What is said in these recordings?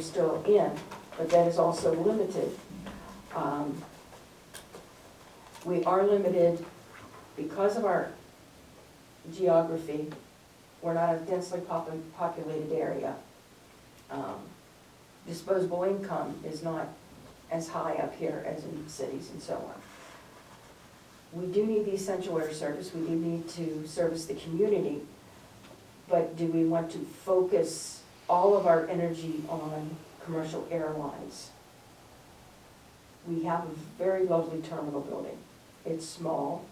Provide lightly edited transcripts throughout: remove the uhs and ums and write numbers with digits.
still in, but that is also limited. We are limited because of our geography. We're not a densely populated area. Disposable income is not as high up here as in cities and so on. We do need the essential air service, we do need to service the community, but do we want to focus all of our energy on commercial airlines? We have a very lovely terminal building. It's small.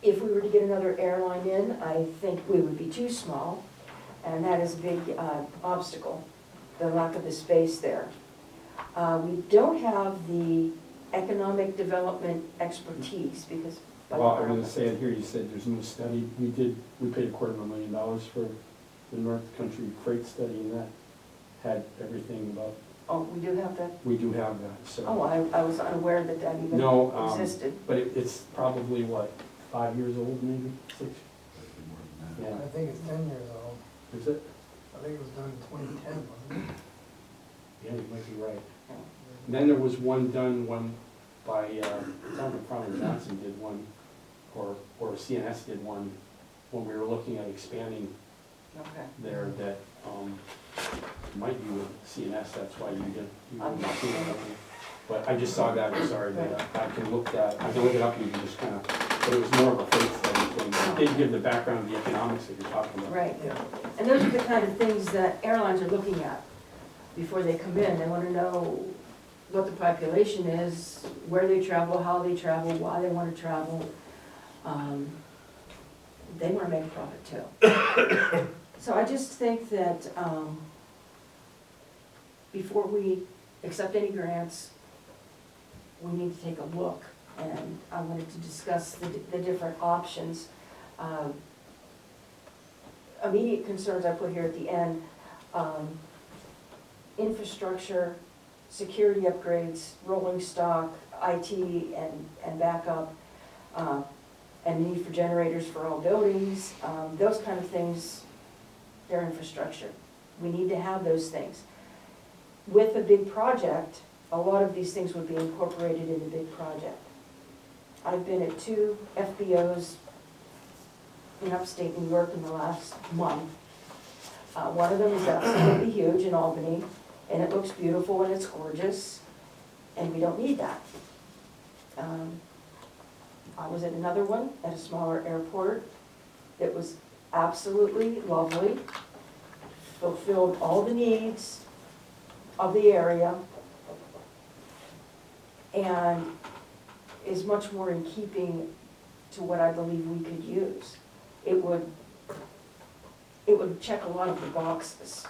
If we were to get another airline in, I think we would be too small, and that is a big obstacle, the lack of the space there. We don't have the economic development expertise because. Well, I'm gonna say it here, you said there's no study. We paid $250,000 for the North Country Freight study, and that had everything about. Oh, we do have that? We do have that, so. Oh, I was unaware that that even existed. But it's probably, what, 5 years old, maybe, 6? Yeah. I think it's 10 years old. Is it? I think it was done in 2010, wasn't it? Yeah, you might be right. And then there was one by, Tom Farmer Johnson did one, or CNS did one, when we were looking at expanding Okay. there that, might be with CNS, that's why you didn't I'm see it. But I just saw that, I'm sorry, but I can look it up and you can just kind of, but it was more of a freight study thing. It didn't give the background of the economics that you're talking about. Right. Yeah. And those are the kind of things that airlines are looking at before they come in. They want to know what the population is, where they travel, how they travel, why they want to travel. They want to make a profit too. So I just think that before we accept any grants, we need to take a look. And I wanted to discuss the different options. Immediate concerns I put here at the end, infrastructure, security upgrades, rolling stock, IT and backup, and need for generators for all buildings, those kind of things, they're infrastructure. We need to have those things. With a big project, a lot of these things would be incorporated in the big project. I've been at 2 FBOs in upstate New York in the last month. One of them is absolutely huge in Albany, and it looks beautiful and it's gorgeous, and we don't need that. I was at another one at a smaller airport. It was absolutely lovely, fulfilled all the needs of the area, and is much more in keeping to what I believe we could use. It would check a lot of the boxes.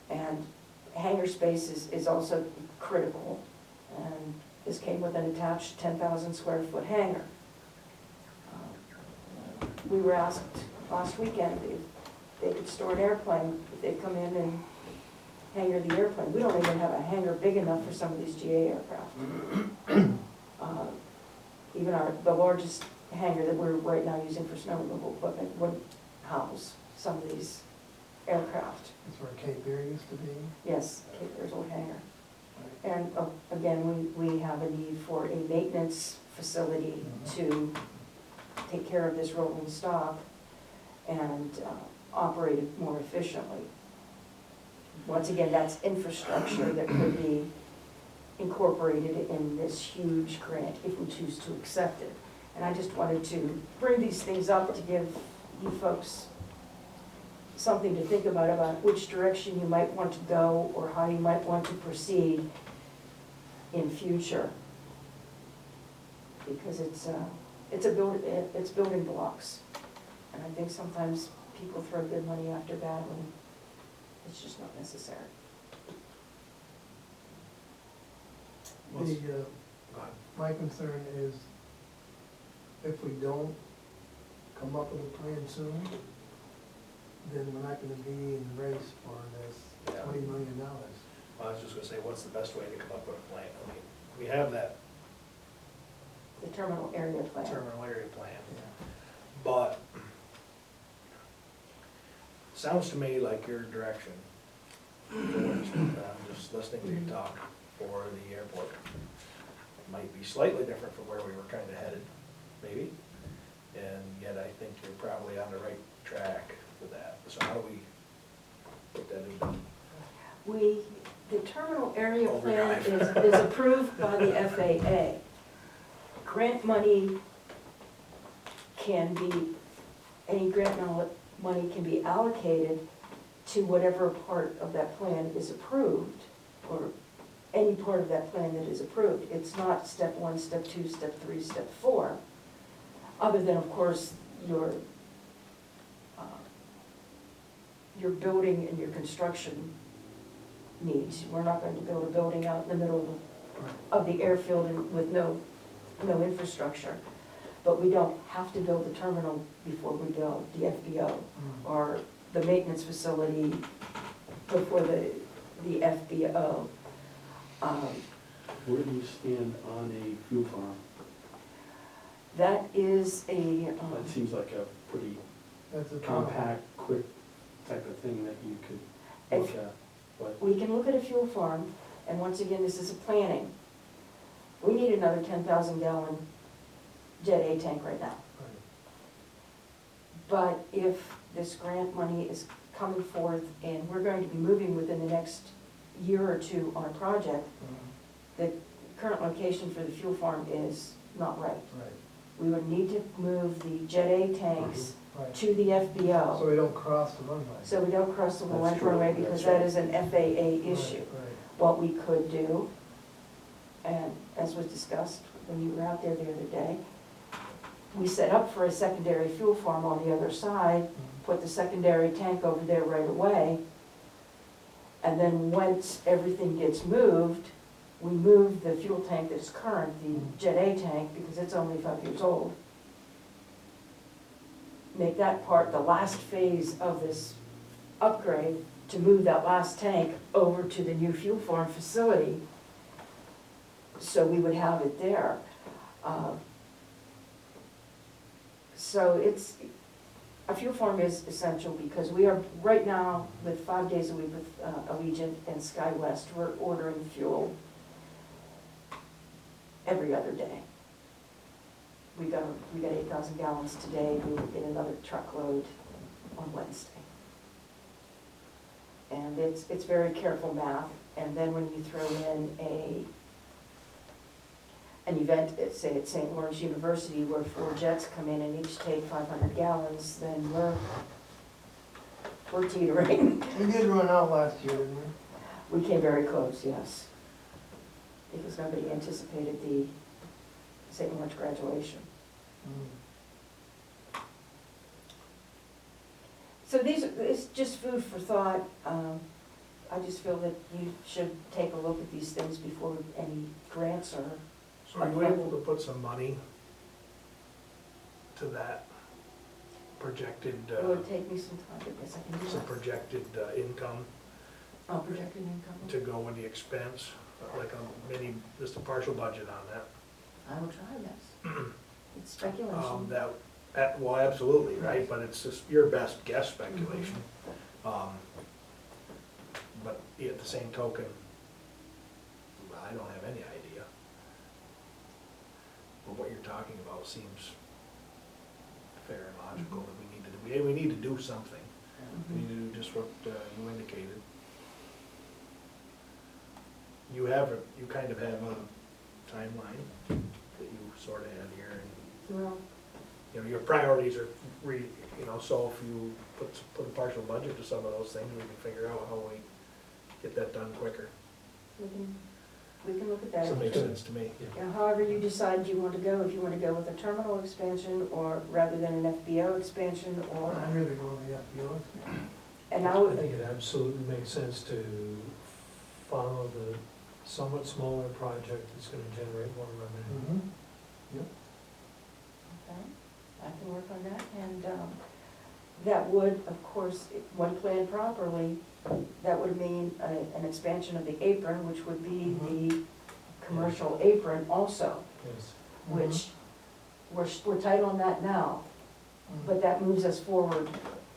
And hangar space is also critical. And this came with an attached 10,000 square foot hangar. We were asked last weekend if they could store an airplane, if they'd come in and hangar the airplane. We don't even have a hangar big enough for some of these GA aircraft. Even the largest hangar that we're right now using for snow removal equipment would house some of these aircraft. That's where Cape Fear used to be. Yes, Cape Fear's old hangar. And again, we have a need for a maintenance facility to take care of this rolling stock and operate it more efficiently. Once again, that's infrastructure that could be incorporated in this huge grant if we choose to accept it. And I just wanted to bring these things up to give you folks something to think about which direction you might want to go or how you might want to proceed in future. Because it's building blocks. And I think sometimes people throw good money after bad when it's just not necessary. My concern is if we don't come up with a plan soon, then we're not gonna be in the race for this $20 million. I was just gonna say, what's the best way to come up with a plan? I mean, we have that The terminal area plan. terminal area plan, but sounds to me like your direction just listening to you talk, for the airport. Might be slightly different from where we were kinda headed, maybe, and yet I think you're probably on the right track with that. So how do we put that in? The terminal area plan Overdrive. is approved by the FAA. Grant money can be, any grant money can be allocated to whatever part of that plan is approved, or any part of that plan that is approved. It's not step 1, step 2, step 3, step 4, other than, of course, your building and your construction needs. We're not going to build a building out in the middle of the airfield and with no infrastructure. But we don't have to build the terminal before we build the FBO, or the maintenance facility before the FBO. Where do you stand on a fuel farm? That is a, That seems like a pretty That's a compact, quick type of thing that you could look at, but we can look at a fuel farm, and once again, this is a planning. We need another 10,000 gallon Jet A tank right now. But if this grant money is coming forth and we're going to be moving within the next year or two on a project, the current location for the fuel farm is not right. Right, We would need to move the Jet A tanks right. to the FBO, So we don't cross the runway. so we don't cross the That's true. runway, because That's that is an FAA issue. Right, What we could do, and as was discussed when you were out there the other day, we set up for a secondary fuel farm on the other side, put the secondary tank over there right away, and then once everything gets moved, we move the fuel tank that's current, the Jet A tank, because it's only 5 years old. Make that part, the last phase of this upgrade, to move that last tank over to the new fuel farm facility, so we would have it there. So it's, a fuel farm is essential, because we are, right now, with 5 days a week with Allegiant and SkyWest, we're ordering fuel every other day. We got 8,000 gallons today, we will get another truckload on Wednesday. And it's very careful math, and then when you throw in an event, say at St. Lawrence University, where 4 jets come in and each take 500 gallons, then we're teetering. We did run out last year, didn't we? We came very close, yes. Because nobody anticipated the St. Lawrence graduation. So it's just food for thought. I just feel that you should take a look at these things before any grants are. So are you able to put some money to that projected, It would take me some time, but yes, I can do some that. projected income Projected income. to go in the expense, like a mini, just a partial budget on that? I will try, yes. It's speculation. Well, absolutely, right, but it's just your best guess speculation. But at the same token, I don't have any idea. But what you're talking about seems fair and logical, that we need to do something. We need to do just what you indicated. You kind of have a timeline that you sort of had here, and Well, your priorities are so if you put a partial budget to some of those things, we can figure out how we get that done quicker. we can look at that. That makes sense to me. However you decide you want to go, if you want to go with a terminal expansion, or rather than an FBO expansion, or, I'd rather go with the FBO. and I I would, think it absolutely makes sense to follow the somewhat smaller project that's gonna generate more revenue. okay, I can work on that, and that would, of course, when planned properly, that would mean an expansion of the apron, which would be the commercial apron also, Yes. which, we're tight on that now, but that moves us forward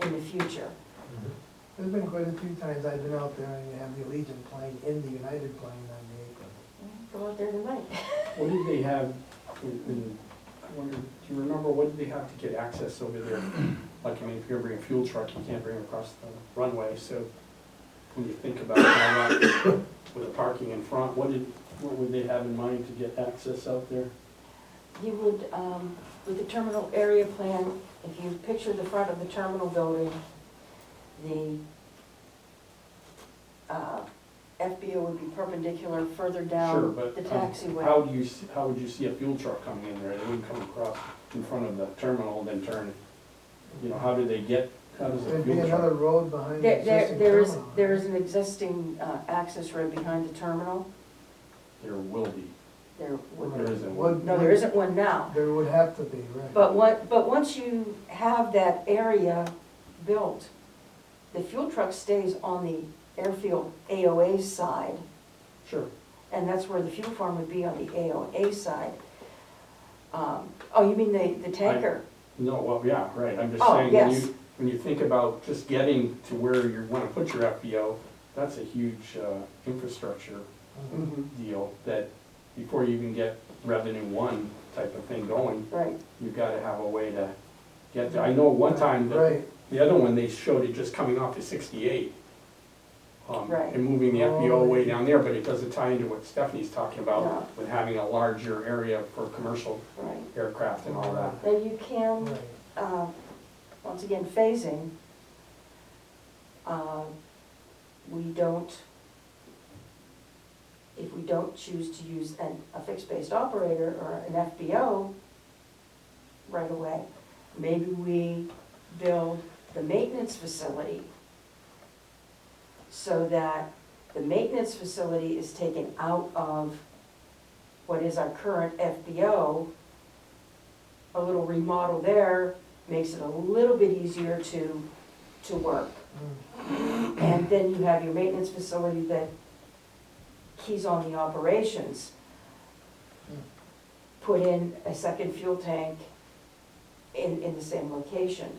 in the future. There's been quite a few times I've been out there and you have the Allegiant plane in in the United plan on the apron. Go out there tonight. What did they have, I wonder, do you remember, what did they have to get access over there? Like, I mean, if you're gonna bring a fuel truck, you can't bring it across the runway, so when you think about how that, with the parking in front, what would they have in mind to get access out there? You would, with the terminal area plan, if you picture the front of the terminal building, the FBO would be perpendicular further Sure, down but the taxiway. how would you see a fuel truck coming in there? They wouldn't come across in front of the terminal and then turn, you know, how does a There'd be fuel another truck? road behind the There, existing there is, terminal. there is an existing access road behind the terminal. There will be, There would, there isn't one. Would- no, there isn't one now. There would have to be, right. But once you have that area built, the fuel truck stays on the airfield AOA side, Sure. and that's where the fuel farm would be on the AOA side. Oh, you mean the tanker? No, well, yeah, right, I'm just Oh, saying, yes. when you think about just getting to where you wanna put your FBO, that's a huge, infrastructure Mhm. deal, that before you even get revenue one type of thing going, Right, you've gotta have a way to get there. I know one time, Right, the other one, they showed it just coming off of 68. Right. And moving the Oh, FBO way yeah. down there, but it doesn't tie into what Stephanie's talking No. about, with having a larger area for commercial right. aircraft and all that. Then you can, right. once again, phasing, we don't, if we don't choose to use a fixed-based operator or an FBO right away, maybe we build the maintenance facility so that the maintenance facility is taken out of what is our current FBO. A little remodel there makes it a little bit easier to work. Mm. And then you have your maintenance facility that keys on the operations. Put in a second fuel tank in the same location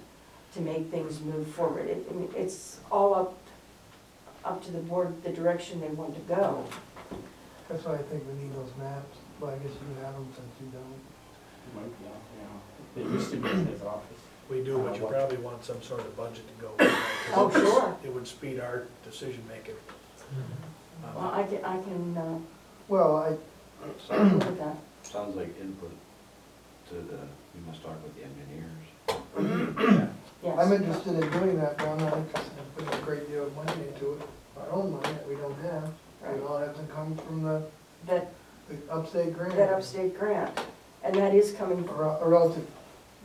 to make things move forward. I mean, it's all up to the board, the direction they want to go. That's why I think we need those maps, but I guess you have them since you don't. It might be out there now. They used to be in his office. We do, but you probably want some sort of budget to go with that. 'cause Oh, sure. It would speed our decision-making. Well, I can Well, look at that. Sounds like input to the, we must talk with the engineers. Yes. I'm interested in doing that one, I'm putting a great deal of money into it, our own money that we don't have. Right. It all has to come from the That, upstate grant. that upstate grant, and that is coming, Or else it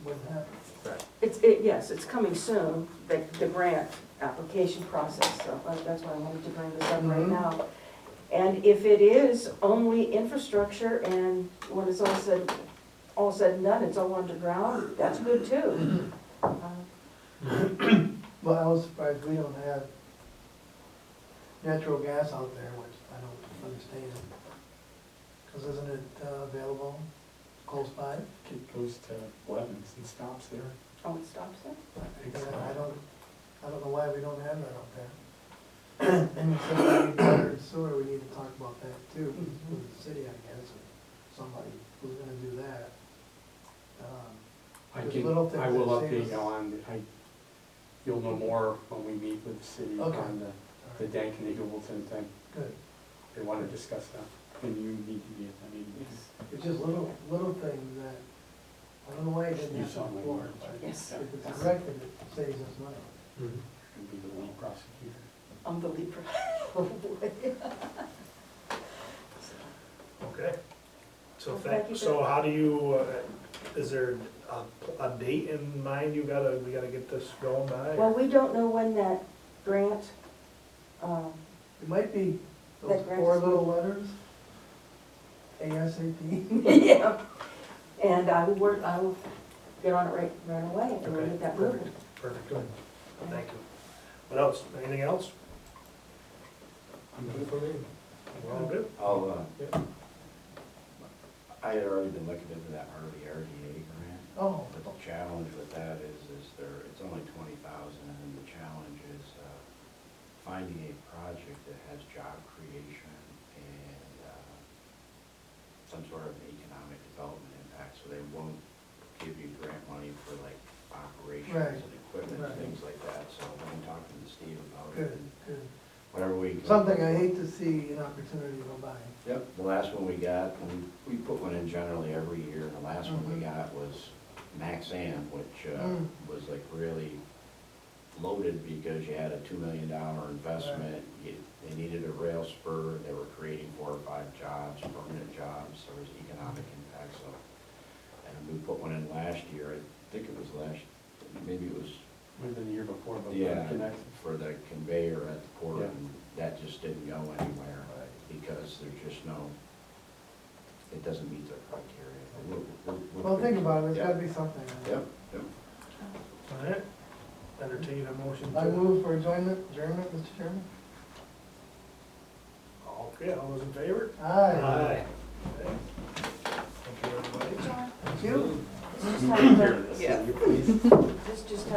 wouldn't happen. yes, it's coming soon, the grant application process, so that's why I wanted to bring this up right Mhm. now. And if it is only infrastructure and when it's all said and done, it's all underground, that's good too. Well, I was surprised we don't have natural gas out there, which I don't understand. Cause isn't it available close by? It goes to Blevins and stops there. Oh, it stops there? I don't know why we don't have that out there. And you said we need water and sewer, we need to talk about that too, with the city, I guess, or somebody who's gonna do that. There's little things I will that save update you us. on, you'll know more when we meet with the city Okay. on the Dank and the Hubleton thing. Good, They want to discuss that, and you need to be at that meeting. it's just little things that, I don't know why it didn't You happen saw my before, words. but Yes. if it's corrected, it saves us money. Mhm. You'll be the lead prosecutor. I'm the lead oh boy. Okay. So Well, thank you so for- how do you, is there a date in mind we gotta get this going by? Well, we don't know when that grant, It might be those That grant 4 is- little letters, ASAP. yeah, and I will get on it right away and we'll Okay, get that moving. Perfect, good. Thank you. What else? Anything else? I'm good for me. We're all good? I'll, Yeah. I had already been looking into that part of the RDA grant. Oh, But the challenge with that is it's only 20,000, and the challenge is finding a project that has job creation some sort of economic development impact, so they won't give you grant money for like operations Right. and equipment, Right. and things like that, so I've been talking to Steve about it. Good, good. Whatever we can. Something I hate to see an opportunity go by. Yep, the last one we got, and we put one in generally every year, and the last one we Mhm. got was Maxam, which Mm. was like really loaded because you had a $2 million investment. They needed a rail spur, they were creating 4 or 5 jobs, permanent jobs, there was economic impact, so. And we put one in last year, I think it was maybe it was, Might have been the year before, but yeah, connect. for the conveyor at the port, Yeah. and that just didn't go anywhere. Because there's just no, it doesn't meet their criteria. Well, think about it, there's Yeah. gotta be something. Yep, yep. All right, entertain a motion I to, move for adjournment, Mr. Chairman. okay, all those in favor? Aye. Okay. Thank you, everybody. John, Thank you. this just had a- Here, this, Yeah. you please. this just had